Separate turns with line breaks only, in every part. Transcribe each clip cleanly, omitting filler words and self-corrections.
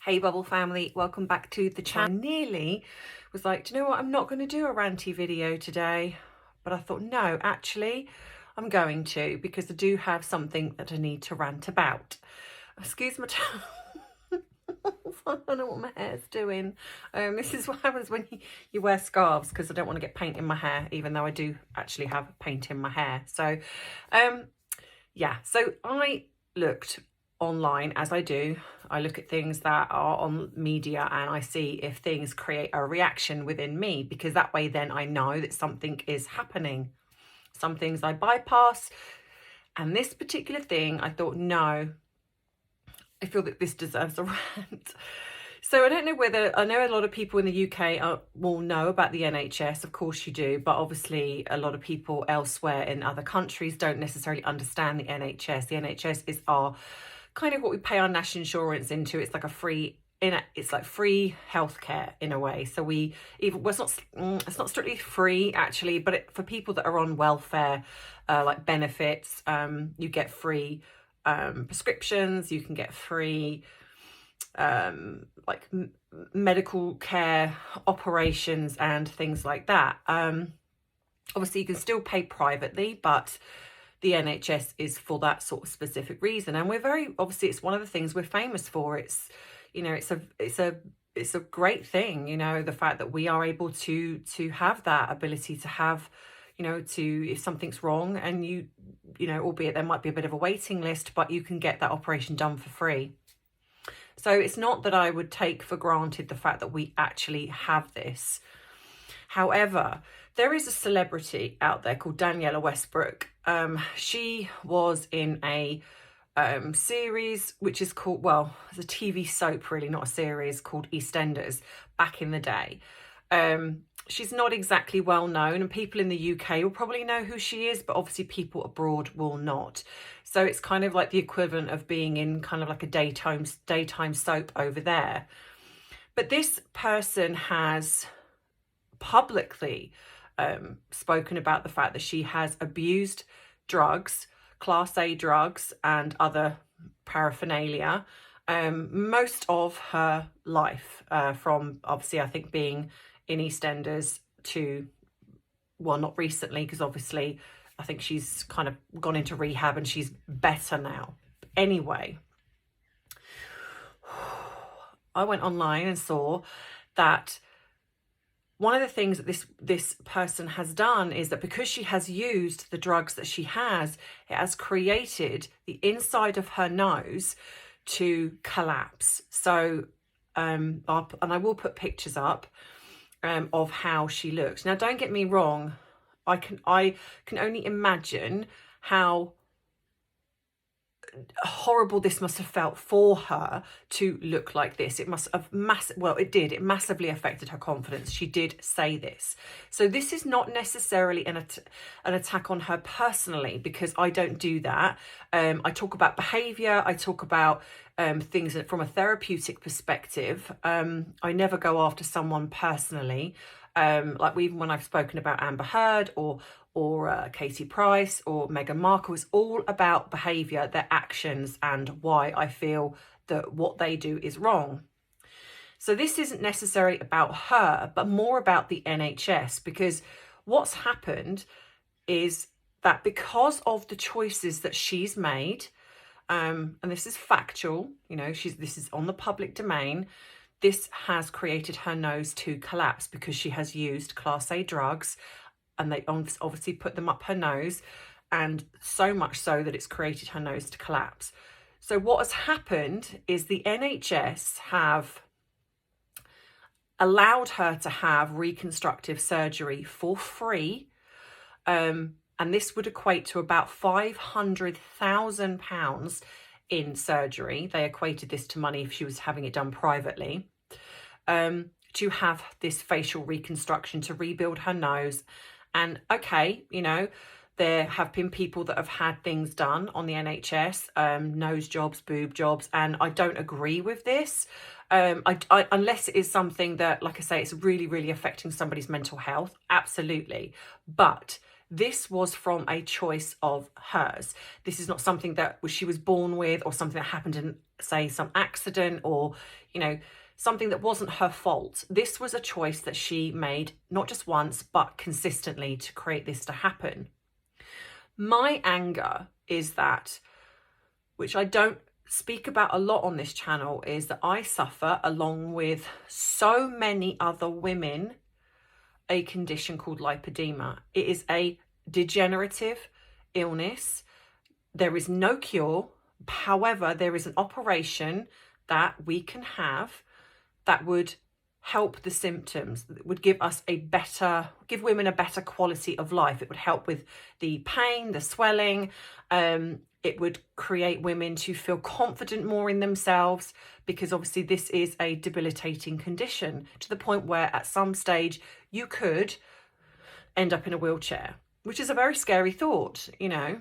Hey Bubble family, welcome back to the channel. I nearly was like, do you know what, I'm not going to do a ranty video today, but I thought no, actually I'm going to, because I do have something that I need to rant about. Excuse my I don't know what my hair's doing. This is what happens when you wear scarves, because I don't want to get paint in my hair, even though I do actually have paint in my hair. So yeah, so I looked online, as I do. I look at things that are on media and I see if things create a reaction within me, because that way then I know that something is happening. Some things I bypass, and this particular thing I thought, no, I feel that this deserves a rant. So I don't know whether, I know a lot of people in the UK will know about the NHS, of course you do, but obviously a lot of people elsewhere in other countries don't necessarily understand the NHS. The NHS is our kind of what we pay our national insurance into. It's like a free, it's like free healthcare in a way. So it's not strictly free actually, but for people that are on welfare, like benefits, you get free prescriptions, you can get free like medical care operations and things like that. Obviously you can still pay privately, but the NHS is for that sort of specific reason, and we're very, obviously it's one of the things we're famous for. It's, you know, it's a great thing, you know, the fact that we are able to have that ability to have, you know, to, if something's wrong and you know, albeit there might be a bit of a waiting list, but you can get that operation done for free. So it's not that I would take for granted the fact that we actually have this. However, there is a celebrity out there called Daniela Westbrook. She was in a series which is called, well, it's a TV soap really, not a series, called EastEnders back in the day. She's not exactly well known, and people in the UK will probably know who she is, but obviously people abroad will not. So it's kind of like the equivalent of being in kind of like a daytime soap over there. But this person has publicly spoken about the fact that she has abused drugs, Class A drugs and other paraphernalia, most of her life, from obviously I think being in EastEnders to, well, not recently, because obviously I think she's kind of gone into rehab and she's better now. Anyway, I went online and saw that one of the things that this person has done is that because she has used the drugs that she has, it has created the inside of her nose to collapse. So, and I will put pictures up of how she looks. Now, don't get me wrong. I can only imagine how horrible this must have felt for her to look like this. It must have it massively affected her confidence. She did say this. So this is not necessarily an attack on her personally, because I don't do that. I talk about behavior. I talk about things from a therapeutic perspective. I never go after someone personally. Like even when I've spoken about Amber Heard or Katie Price or Meghan Markle, it's all about behaviour, their actions, and why I feel that what they do is wrong. So this isn't necessarily about her, but more about the NHS, because what's happened is that because of the choices that she's made, and this is factual, you know, this is on the public domain, this has created her nose to collapse because she has used Class A drugs, and they obviously put them up her nose, and so much so that it's created her nose to collapse. So what has happened is the NHS have allowed her to have reconstructive surgery for free, and this would equate to about £500,000 in surgery. They equated this to money if she was having it done privately, to have this facial reconstruction to rebuild her nose. And okay, you know, there have been people that have had things done on the NHS, nose jobs, boob jobs, and I don't agree with this. Unless it is something that, like I say, it's really, really affecting somebody's mental health, absolutely. But This was from a choice of hers. This is not something that she was born with, or something that happened in, say, some accident, or, you know, something that wasn't her fault. This was a choice that she made, not just once, but consistently, to create this to happen. My anger is that, which I don't speak about a lot on this channel, is that I suffer, along with so many other women, a condition called lipedema. It is a degenerative illness. There is no cure. However, there is an operation that we can have that would help the symptoms, that would give women a better quality of life. It would help with the pain, the swelling. It would create women to feel confident more in themselves, because obviously this is a debilitating condition, to the point where at some stage you could end up in a wheelchair, which is a very scary thought. You know,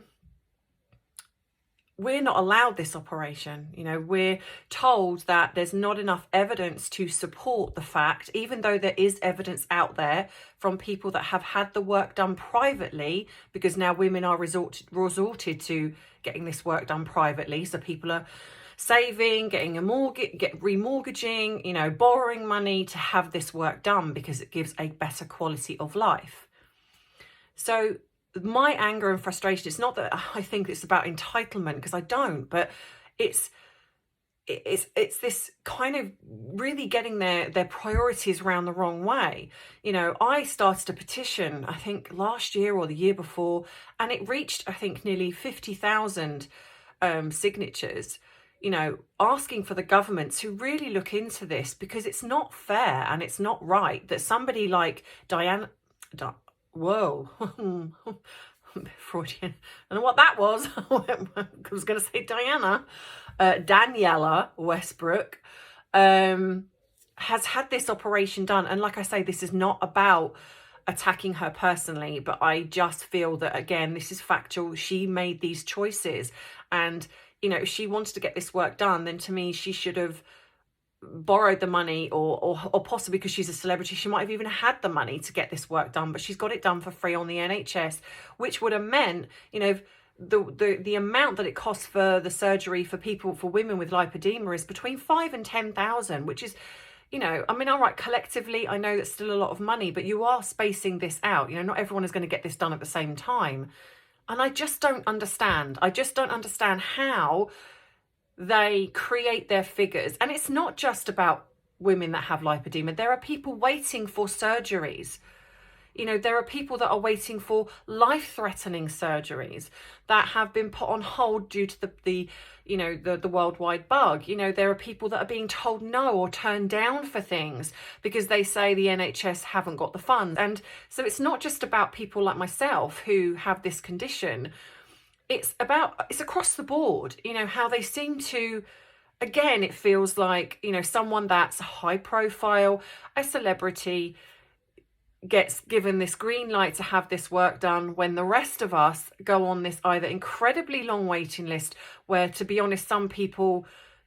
we're not allowed this operation. You know, we're told that there's not enough evidence to support the fact, even though there is evidence out there from people that have had the work done privately, because now women are resorted to getting this work done privately. So people are saving, getting a mortgage, remortgaging, you know, borrowing money to have this work done, because it gives a better quality of life. So my anger and frustration, it's not that I think it's about entitlement, because I don't, but it's this kind of really getting their priorities around the wrong way. You know, I started a petition, I think last year or the year before, and it reached, I think, nearly 50,000 signatures, you know, asking for the government to really look into this, because it's not fair and it's not right that somebody like Freudian. I don't know what that was. I was going to say Daniela Westbrook has had this operation done. And like I say, this is not about attacking her personally, but I just feel that, again, this is factual. She made these choices, and, you know, if she wanted to get this work done, then to me, she should have borrowed the money, or possibly, because she's a celebrity, she might have even had the money to get this work done, but she's got it done for free on the NHS, which would have meant, you know, the amount that it costs for the surgery for women with lipedema is between 5,000 and 10,000, which is, you know, I mean, all right, collectively, I know that's still a lot of money, but you are spacing this out. You know, not everyone is going to get this done at the same time. And I just don't understand. I just don't understand how they create their figures. And it's not just about women that have lipedema. There are people waiting for surgeries. You know, there are people that are waiting for life-threatening surgeries that have been put on hold due to the worldwide bug. You know, there are people that are being told no or turned down for things because they say the NHS haven't got the funds. And so it's not just about people like myself who have this condition. It's across the board, you know, how they seem to, again, it feels like, you know, someone that's high profile, a celebrity, gets given this green light to have this work done, when the rest of us go on this either incredibly long waiting list, where, to be honest, some people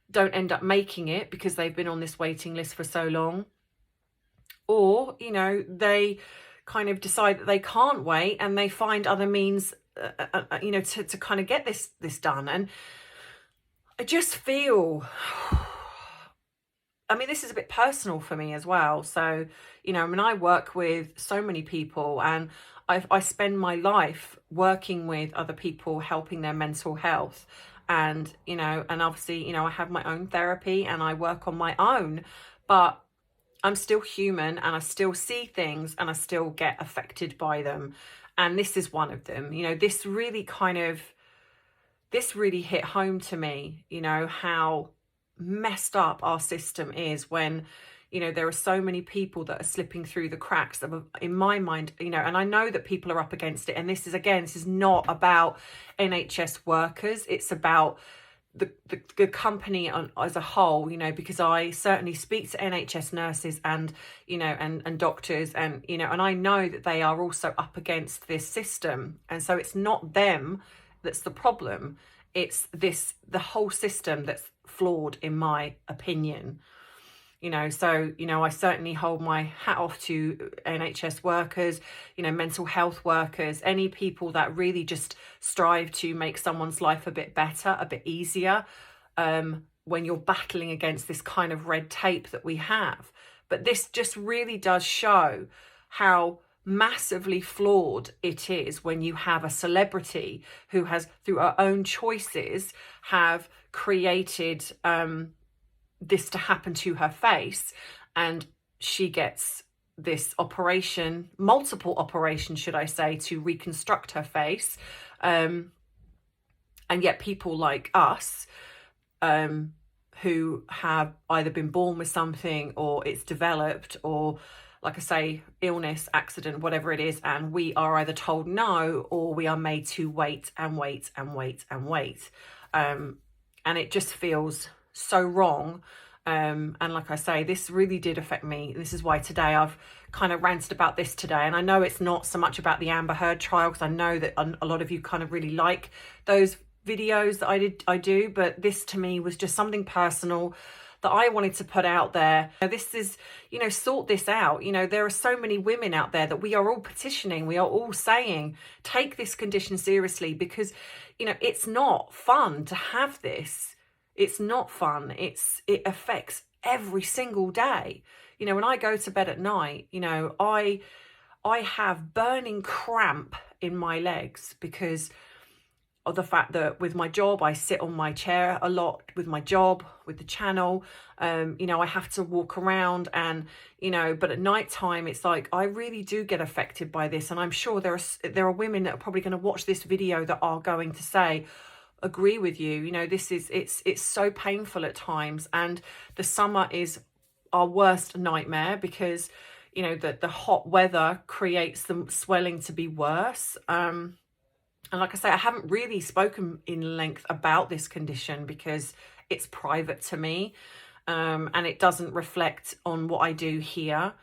don't end up making it because they've been on this waiting list for so long, or, you know, they kind of decide that they can't wait and they find other means you know, to kind of get this done. And I just feel, I mean, this is a bit personal for me as well. So, you know, I mean, I work with so many people, and I spend my life working with other people, helping their mental health. And, you know, and obviously, you know, I have my own therapy and I work on my own, but I'm still human, and I still see things, and I still get affected by them. And this is one of them. You know, this really hit home to me, you know, how messed up our system is, when, you know, there are so many people that are slipping through the cracks that, in my mind, you know, and I know that people are up against it. And this is not about NHS workers. It's about the company as a whole, you know, because I certainly speak to NHS nurses and, you know, and doctors, and, you know, and I know that they are also up against this system. And so it's not them that's the problem. It's the whole system that's flawed, in my opinion. you know. So, you know, I certainly hold my hat off to NHS workers, you know, mental health workers, any people that really just strive to make someone's life a bit better, a bit easier, when you're battling against this kind of red tape that we have. But this just really does show how massively flawed it is when you have a celebrity who has, through her own choices, have created this to happen to her face, and she gets this operation, multiple operations should I say, to reconstruct her face, and yet people like us, who have either been born with something, or it's developed, or like I say, illness, accident, whatever it is, and we are either told no, or we are made to wait and wait and wait and wait. And it just feels so wrong. And like I say, this really did affect me. This is why today I've kind of ranted about this today. And I know it's not so much about the Amber Heard trial, because I know that a lot of you kind of really like those videos that I do, but this to me was just something personal that I wanted to put out there. This is, you know, sort this out. You know, there are so many women out there that we are all petitioning, we are all saying, take this condition seriously, because, you know, it's not fun to have this. It's not fun. It affects every single day. You know, when I go to bed at night, you know, I have burning cramp in my legs because of the fact that with my job, I sit on my chair a lot with my job, with the channel. You know, I have to walk around, and, you know, but at night time, it's like, I really do get affected by this. And I'm sure there are women that are probably going to watch this video that are going to say, agree with you. You know, this is, it's so painful at times. And the summer is our worst nightmare because, you know, the hot weather creates the swelling to be worse. And like I say, I haven't really spoken in length about this condition because it's private to me, and it doesn't reflect on what I do here.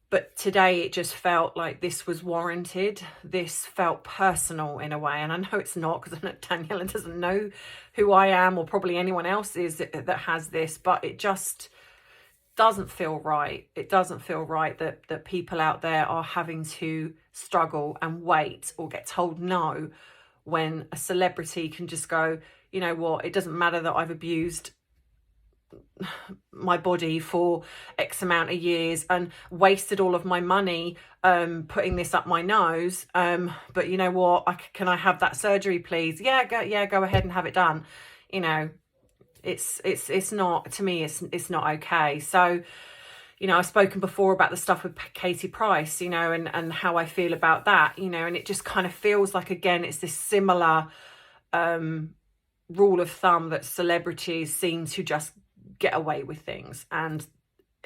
But today it just felt like this was warranted. This felt personal in a way. And I know it's not, because I know Daniela doesn't know who I am, or probably anyone else is that has this, but it just doesn't feel right. It doesn't feel right that people out there are having to struggle and wait or get told no, when a celebrity can just go, you know what, it doesn't matter that I've abused my body for X amount of years and wasted all of my money putting this up my nose, but you know what, can I have that surgery please? Go ahead and have it done. You know, it's not, to me, it's not okay. So, you know, I've spoken before about the stuff with Katie Price, you know, and how I feel about that, you know, and it just kind of feels like, again, it's this similar rule of thumb that celebrities seem to just get away with things. And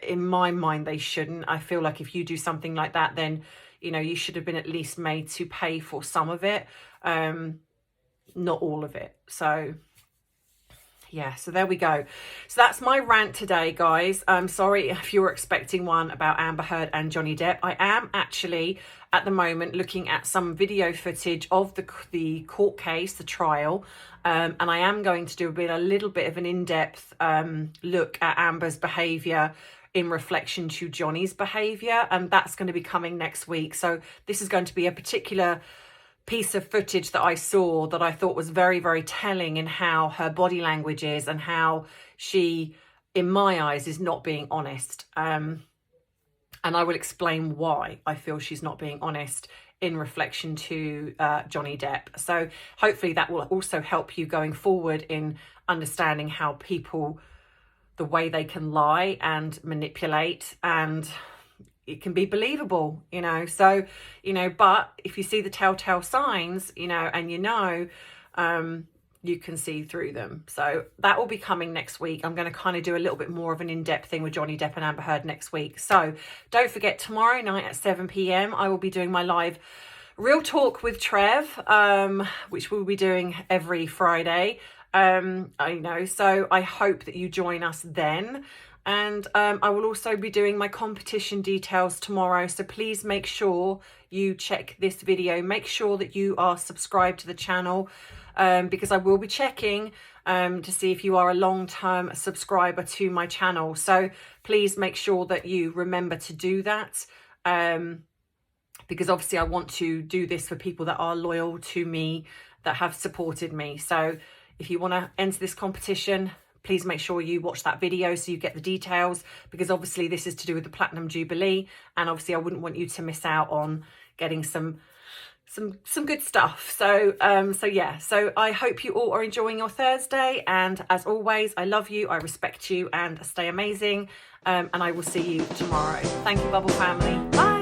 in my mind, they shouldn't. I feel like if you do something like that, then, you know, you should have been at least made to pay for some of it, not all of it. So yeah, so there we go. So that's my rant today, guys. I'm sorry if you were expecting one about Amber Heard and Johnny Depp. I am actually at the moment looking at some video footage of the court case, the trial, and I am going to do a little bit of an in-depth look at Amber's behaviour in reflection to Johnny's behaviour, and that's going to be coming next week. So this is going to be a particular piece of footage that I saw that I thought was very, very telling in how her body language is, and how she, in my eyes, is not being honest. And I will explain why I feel she's not being honest in reflection to Johnny Depp. So hopefully that will also help you going forward in understanding how people, the way they can lie and manipulate, and it can be believable, you know. So, you know, but if you see the telltale signs, you know, and you can see through them. So that will be coming next week. I'm going to kind of do a little bit more of an in-depth thing with Johnny Depp and Amber Heard next week. So don't forget, tomorrow night at 7 p.m, I will be doing my live Real Talk with Trev, which we'll be doing every Friday. I know, so I hope that you join us then. And I will also be doing my competition details tomorrow. So please make sure you check this video. Make sure that you are subscribed to the channel. because I will be checking to see if you are a long-term subscriber to my channel. So please make sure that you remember to do that, because obviously I want to do this for people that are loyal to me, that have supported me. So if you want to enter this competition, please make sure you watch that video so you get the details, because obviously this is to do with the Platinum Jubilee, and obviously I wouldn't want you to miss out on getting some good stuff. So yeah, so I hope you all are enjoying your Thursday, and as always, I love you, I respect you, and stay amazing, and I will see you tomorrow. Thank you, Bubble family. Bye.